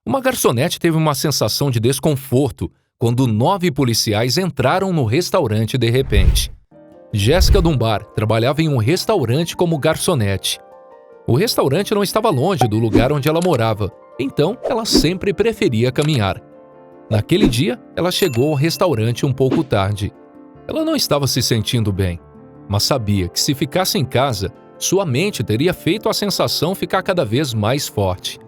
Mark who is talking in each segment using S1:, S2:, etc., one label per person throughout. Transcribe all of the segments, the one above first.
S1: Uma garçonete teve uma sensação de desconforto quando 9 policiais entraram no restaurante de repente. Jéssica Dunbar trabalhava em um restaurante como garçonete. O restaurante não estava longe do lugar onde ela morava, então ela sempre preferia caminhar. Naquele dia, ela chegou ao restaurante um pouco tarde. Ela não estava se sentindo bem, mas sabia que se ficasse em casa, sua mente teria feito a sensação ficar cada vez mais forte.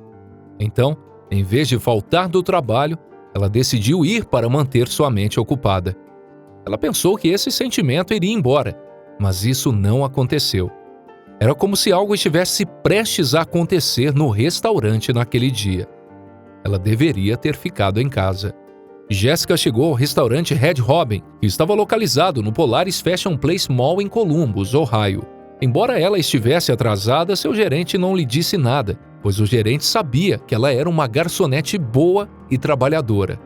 S1: Então, em vez de faltar do trabalho, ela decidiu ir para manter sua mente ocupada. Ela pensou que esse sentimento iria embora, mas isso não aconteceu. Era como se algo estivesse prestes a acontecer no restaurante naquele dia. Ela deveria ter ficado em casa. Jéssica chegou ao restaurante Red Robin, que estava localizado no Polaris Fashion Place Mall em Columbus, Ohio. Embora ela estivesse atrasada, seu gerente não lhe disse nada, pois o gerente sabia que ela era uma garçonete boa e trabalhadora.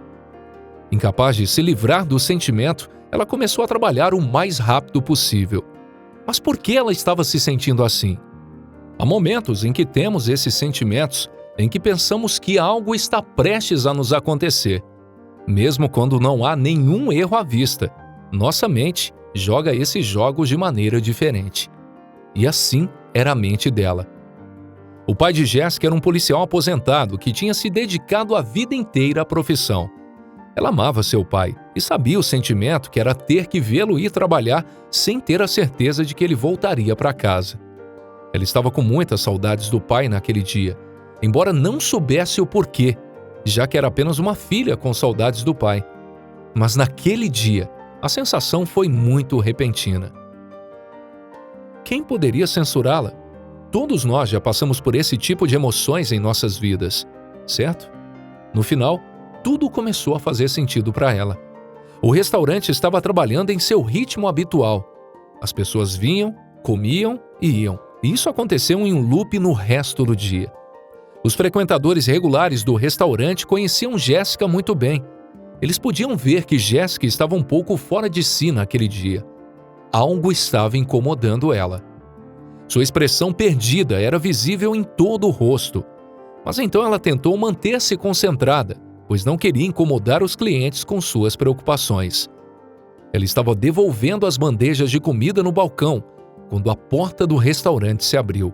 S1: Incapaz de se livrar do sentimento, ela começou a trabalhar o mais rápido possível. Mas por que ela estava se sentindo assim? Há momentos em que temos esses sentimentos em que pensamos que algo está prestes a nos acontecer. Mesmo quando não há nenhum erro à vista, nossa mente joga esses jogos de maneira diferente. E assim era a mente dela. O pai de Jéssica era um policial aposentado que tinha se dedicado a vida inteira à profissão. Ela amava seu pai e sabia o sentimento que era ter que vê-lo ir trabalhar sem ter a certeza de que ele voltaria para casa. Ela estava com muitas saudades do pai naquele dia, embora não soubesse o porquê, já que era apenas uma filha com saudades do pai. Mas naquele dia, a sensação foi muito repentina. Quem poderia censurá-la? Todos nós já passamos por esse tipo de emoções em nossas vidas, certo? No final, tudo começou a fazer sentido para ela. O restaurante estava trabalhando em seu ritmo habitual. As pessoas vinham, comiam e iam. E isso aconteceu em um loop no resto do dia. Os frequentadores regulares do restaurante conheciam Jéssica muito bem. Eles podiam ver que Jéssica estava um pouco fora de si naquele dia. Algo estava incomodando ela. Sua expressão perdida era visível em todo o rosto. Mas então ela tentou manter-se concentrada, pois não queria incomodar os clientes com suas preocupações. Ela estava devolvendo as bandejas de comida no balcão, quando a porta do restaurante se abriu.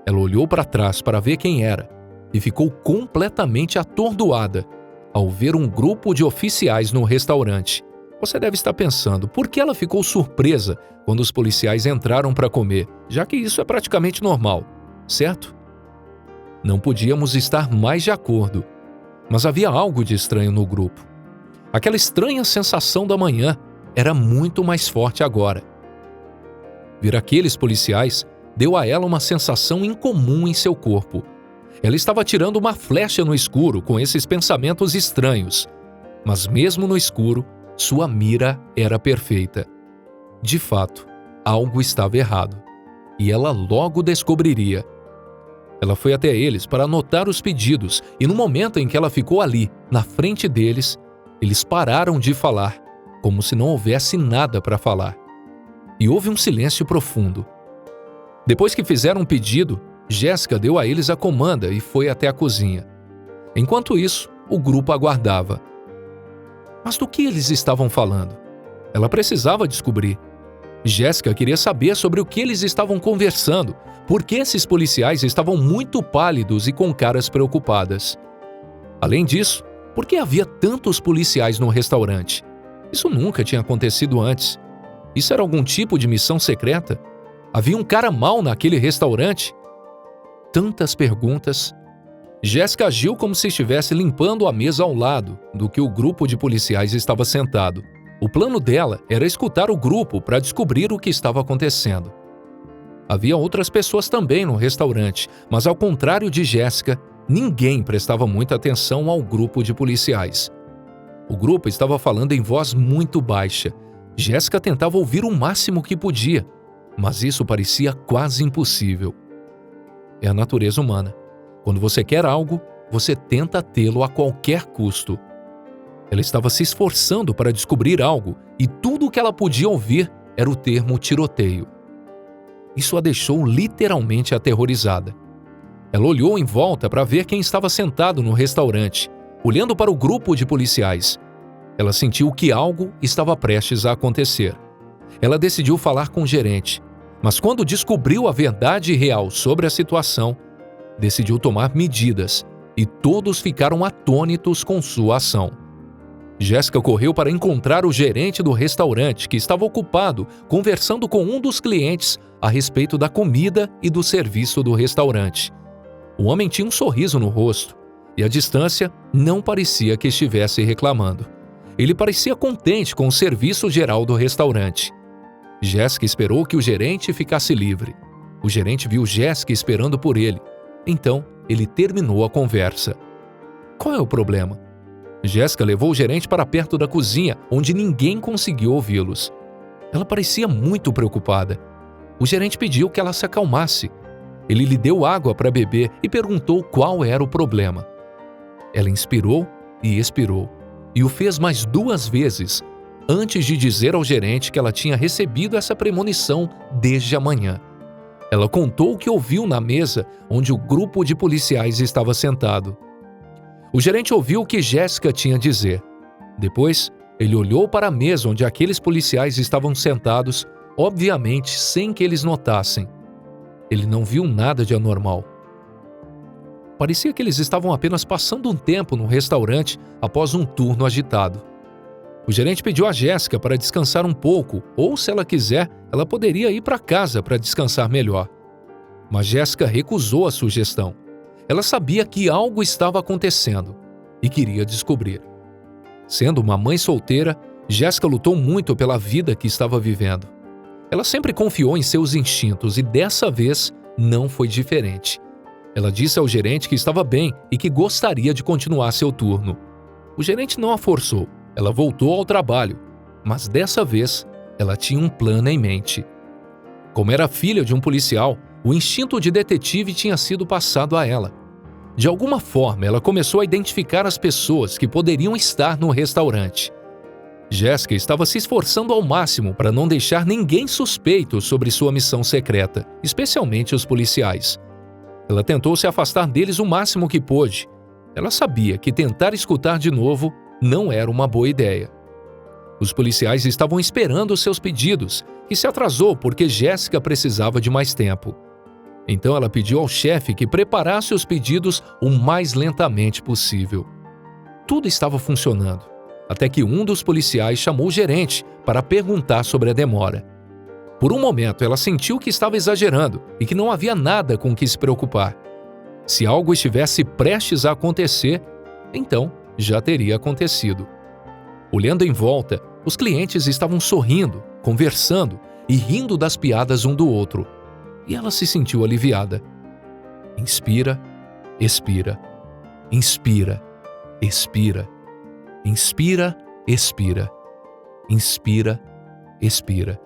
S1: Ela olhou para trás para ver quem era e ficou completamente atordoada ao ver um grupo de oficiais no restaurante. Você deve estar pensando, por que ela ficou surpresa quando os policiais entraram para comer, já que isso é praticamente normal, certo? Não podíamos estar mais de acordo, mas havia algo de estranho no grupo. Aquela estranha sensação da manhã era muito mais forte agora. Ver aqueles policiais deu a ela uma sensação incomum em seu corpo. Ela estava tirando uma flecha no escuro com esses pensamentos estranhos, mas mesmo no escuro, sua mira era perfeita. De fato, algo estava errado, e ela logo descobriria. Ela foi até eles para anotar os pedidos, e no momento em que ela ficou ali, na frente deles, eles pararam de falar, como se não houvesse nada para falar. E houve um silêncio profundo. Depois que fizeram um pedido, Jéssica deu a eles a comanda e foi até a cozinha. Enquanto isso, o grupo aguardava. Mas do que eles estavam falando? Ela precisava descobrir. Jéssica queria saber sobre o que eles estavam conversando, porque esses policiais estavam muito pálidos e com caras preocupadas. Além disso, por que havia tantos policiais no restaurante? Isso nunca tinha acontecido antes. Isso era algum tipo de missão secreta? Havia um cara mau naquele restaurante? Tantas perguntas. Jéssica agiu como se estivesse limpando a mesa ao lado do que o grupo de policiais estava sentado. O plano dela era escutar o grupo para descobrir o que estava acontecendo. Havia outras pessoas também no restaurante, mas ao contrário de Jéssica, ninguém prestava muita atenção ao grupo de policiais. O grupo estava falando em voz muito baixa. Jéssica tentava ouvir o máximo que podia, mas isso parecia quase impossível. É a natureza humana. Quando você quer algo, você tenta tê-lo a qualquer custo. Ela estava se esforçando para descobrir algo e tudo o que ela podia ouvir era o termo tiroteio. Isso a deixou literalmente aterrorizada. Ela olhou em volta para ver quem estava sentado no restaurante, olhando para o grupo de policiais. Ela sentiu que algo estava prestes a acontecer. Ela decidiu falar com o gerente, mas quando descobriu a verdade real sobre a situação, decidiu tomar medidas e todos ficaram atônitos com sua ação. Jéssica correu para encontrar o gerente do restaurante, que estava ocupado conversando com um dos clientes a respeito da comida e do serviço do restaurante. O homem tinha um sorriso no rosto e, à distância, não parecia que estivesse reclamando. Ele parecia contente com o serviço geral do restaurante. Jéssica esperou que o gerente ficasse livre. O gerente viu Jéssica esperando por ele. Então, ele terminou a conversa. Qual é o problema? Jéssica levou o gerente para perto da cozinha, onde ninguém conseguiu ouvi-los. Ela parecia muito preocupada. O gerente pediu que ela se acalmasse. Ele lhe deu água para beber e perguntou qual era o problema. Ela inspirou e expirou, e o fez mais 2 vezes, antes de dizer ao gerente que ela tinha recebido essa premonição desde a manhã. Ela contou o que ouviu na mesa onde o grupo de policiais estava sentado. O gerente ouviu o que Jéssica tinha a dizer. Depois, ele olhou para a mesa onde aqueles policiais estavam sentados, obviamente sem que eles notassem. Ele não viu nada de anormal. Parecia que eles estavam apenas passando um tempo no restaurante após um turno agitado. O gerente pediu a Jéssica para descansar um pouco, ou, se ela quiser, ela poderia ir para casa para descansar melhor. Mas Jéssica recusou a sugestão. Ela sabia que algo estava acontecendo e queria descobrir. Sendo uma mãe solteira, Jéssica lutou muito pela vida que estava vivendo. Ela sempre confiou em seus instintos e dessa vez não foi diferente. Ela disse ao gerente que estava bem e que gostaria de continuar seu turno. O gerente não a forçou. Ela voltou ao trabalho, mas dessa vez ela tinha um plano em mente. Como era filha de um policial, o instinto de detetive tinha sido passado a ela. De alguma forma, ela começou a identificar as pessoas que poderiam estar no restaurante. Jéssica estava se esforçando ao máximo para não deixar ninguém suspeito sobre sua missão secreta, especialmente os policiais. Ela tentou se afastar deles o máximo que pôde. Ela sabia que tentar escutar de novo não era uma boa ideia. Os policiais estavam esperando seus pedidos, que se atrasou porque Jéssica precisava de mais tempo. Então ela pediu ao chefe que preparasse os pedidos o mais lentamente possível. Tudo estava funcionando, até que um dos policiais chamou o gerente para perguntar sobre a demora. Por um momento ela sentiu que estava exagerando e que não havia nada com que se preocupar. Se algo estivesse prestes a acontecer, então já teria acontecido. Olhando em volta, os clientes estavam sorrindo, conversando e rindo das piadas um do outro. E ela se sentiu aliviada. Inspira, expira. Inspira, expira. Inspira, expira. Inspira, expira.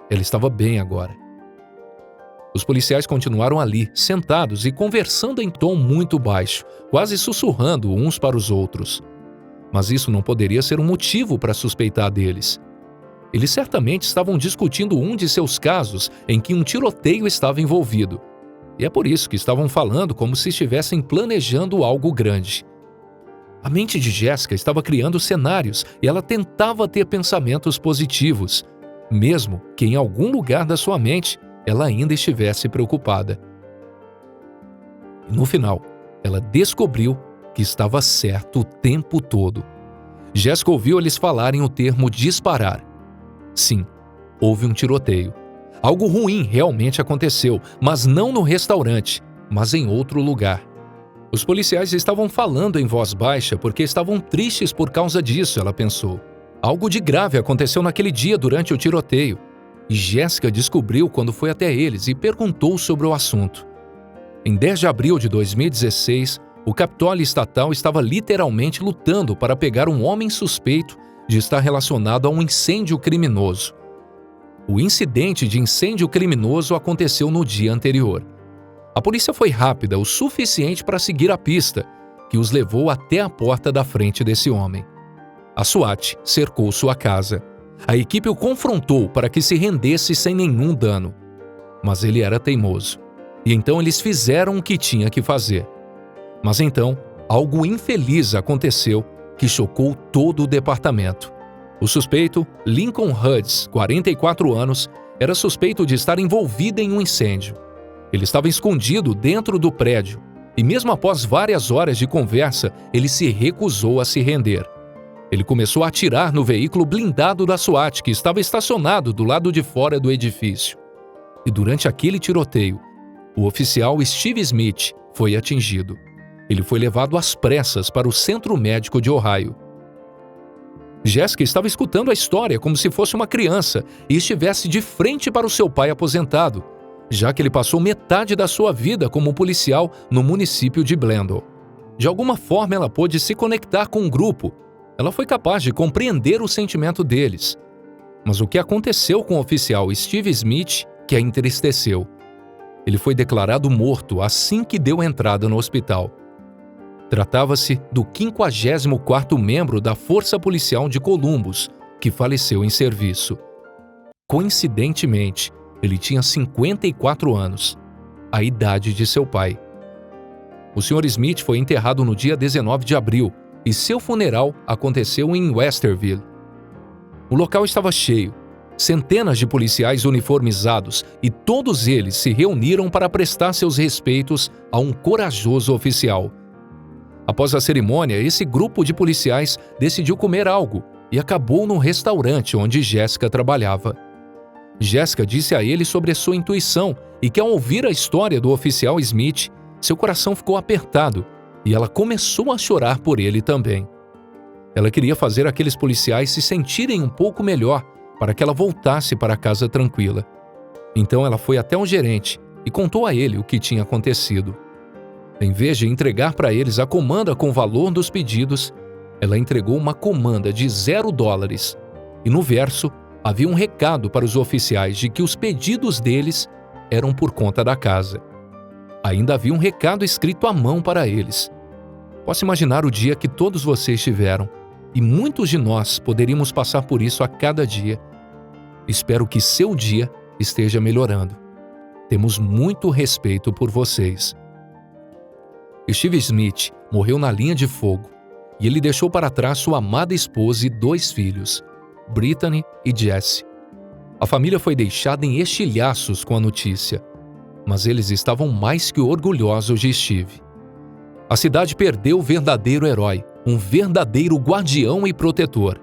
S1: Ela estava bem agora. Os policiais continuaram ali, sentados e conversando em tom muito baixo, quase sussurrando uns para os outros. Mas isso não poderia ser um motivo para suspeitar deles. Eles certamente estavam discutindo um de seus casos em que um tiroteio estava envolvido. E é por isso que estavam falando como se estivessem planejando algo grande. A mente de Jéssica estava criando cenários e ela tentava ter pensamentos positivos, mesmo que em algum lugar da sua mente ela ainda estivesse preocupada. E no final, ela descobriu que estava certo o tempo todo. Jéssica ouviu eles falarem o termo disparar. Sim, houve um tiroteio. Algo ruim realmente aconteceu, mas não no restaurante, mas em outro lugar. Os policiais estavam falando em voz baixa porque estavam tristes por causa disso, ela pensou. Algo de grave aconteceu naquele dia durante o tiroteio. E Jéssica descobriu quando foi até eles e perguntou sobre o assunto. Em 10 de abril de 2016, o Capitólio Estatal estava literalmente lutando para pegar um homem suspeito de estar relacionado a um incêndio criminoso. O incidente de incêndio criminoso aconteceu no dia anterior. A polícia foi rápida o suficiente para seguir a pista, que os levou até a porta da frente desse homem. A SWAT cercou sua casa. A equipe o confrontou para que se rendesse sem nenhum dano. Mas ele era teimoso. E então eles fizeram o que tinha que fazer. Mas então, algo infeliz aconteceu que chocou todo o departamento. O suspeito, Lincoln Hudson, 44 anos, era suspeito de estar envolvido em um incêndio. Ele estava escondido dentro do prédio e mesmo após várias horas de conversa, ele se recusou a se render. Ele começou a atirar no veículo blindado da SWAT que estava estacionado do lado de fora do edifício. E durante aquele tiroteio, o oficial Steve Smith foi atingido. Ele foi levado às pressas para o centro médico de Ohio. Jessica estava escutando a história como se fosse uma criança e estivesse de frente para o seu pai aposentado, já que ele passou metade da sua vida como policial no município de Blendle. De alguma forma ela pôde se conectar com o grupo. Ela foi capaz de compreender o sentimento deles. Mas o que aconteceu com o oficial Steve Smith que a entristeceu? Ele foi declarado morto assim que deu entrada no hospital. Tratava-se do 54º membro da Força Policial de Columbus, que faleceu em serviço. Coincidentemente, ele tinha 54 anos, a idade de seu pai. O Sr. Smith foi enterrado no dia 19 de abril e seu funeral aconteceu em Westerville. O local estava cheio, centenas de policiais uniformizados e todos eles se reuniram para prestar seus respeitos a um corajoso oficial. Após a cerimônia, esse grupo de policiais decidiu comer algo e acabou no restaurante onde Jessica trabalhava. Jessica disse a ele sobre a sua intuição e que ao ouvir a história do oficial Smith, seu coração ficou apertado e ela começou a chorar por ele também. Ela queria fazer aqueles policiais se sentirem um pouco melhor para que ela voltasse para casa tranquila. Então ela foi até o gerente e contou a ele o que tinha acontecido. Em vez de entregar para eles a comanda com o valor dos pedidos, ela entregou uma comanda de $0 e no verso havia um recado para os oficiais de que os pedidos deles eram por conta da casa. Ainda havia um recado escrito à mão para eles. Posso imaginar o dia que todos vocês tiveram, e muitos de nós poderíamos passar por isso a cada dia. Espero que seu dia esteja melhorando. Temos muito respeito por vocês. Steve Smith morreu na linha de fogo e ele deixou para trás sua amada esposa e 2 filhos, Brittany e Jesse. A família foi deixada em estilhaços com a notícia, mas eles estavam mais que orgulhosos de Steve. A cidade perdeu o verdadeiro herói, um verdadeiro guardião e protetor.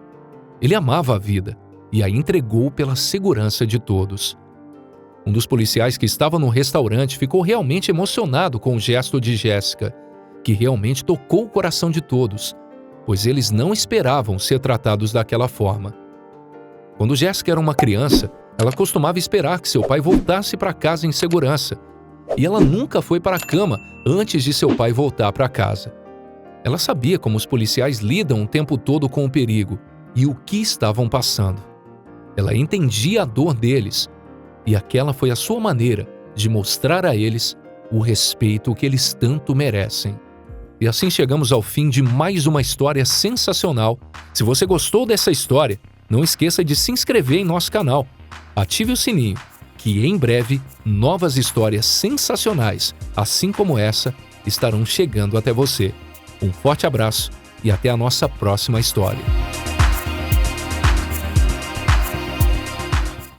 S1: Ele amava a vida e a entregou pela segurança de todos. Um dos policiais que estava no restaurante ficou realmente emocionado com o gesto de Jessica, que realmente tocou o coração de todos, pois eles não esperavam ser tratados daquela forma. Quando Jessica era uma criança, ela costumava esperar que seu pai voltasse para casa em segurança, e ela nunca foi para a cama antes de seu pai voltar para casa. Ela sabia como os policiais lidam o tempo todo com o perigo e o que estavam passando. Ela entendia a dor deles, e aquela foi a sua maneira de mostrar a eles o respeito que eles tanto merecem. E assim chegamos ao fim de mais uma história sensacional. Se você gostou dessa história, não esqueça de se inscrever em nosso canal. Ative o sininho, que em breve novas histórias sensacionais, assim como essa, estarão chegando até você. Um forte abraço e até a nossa próxima história.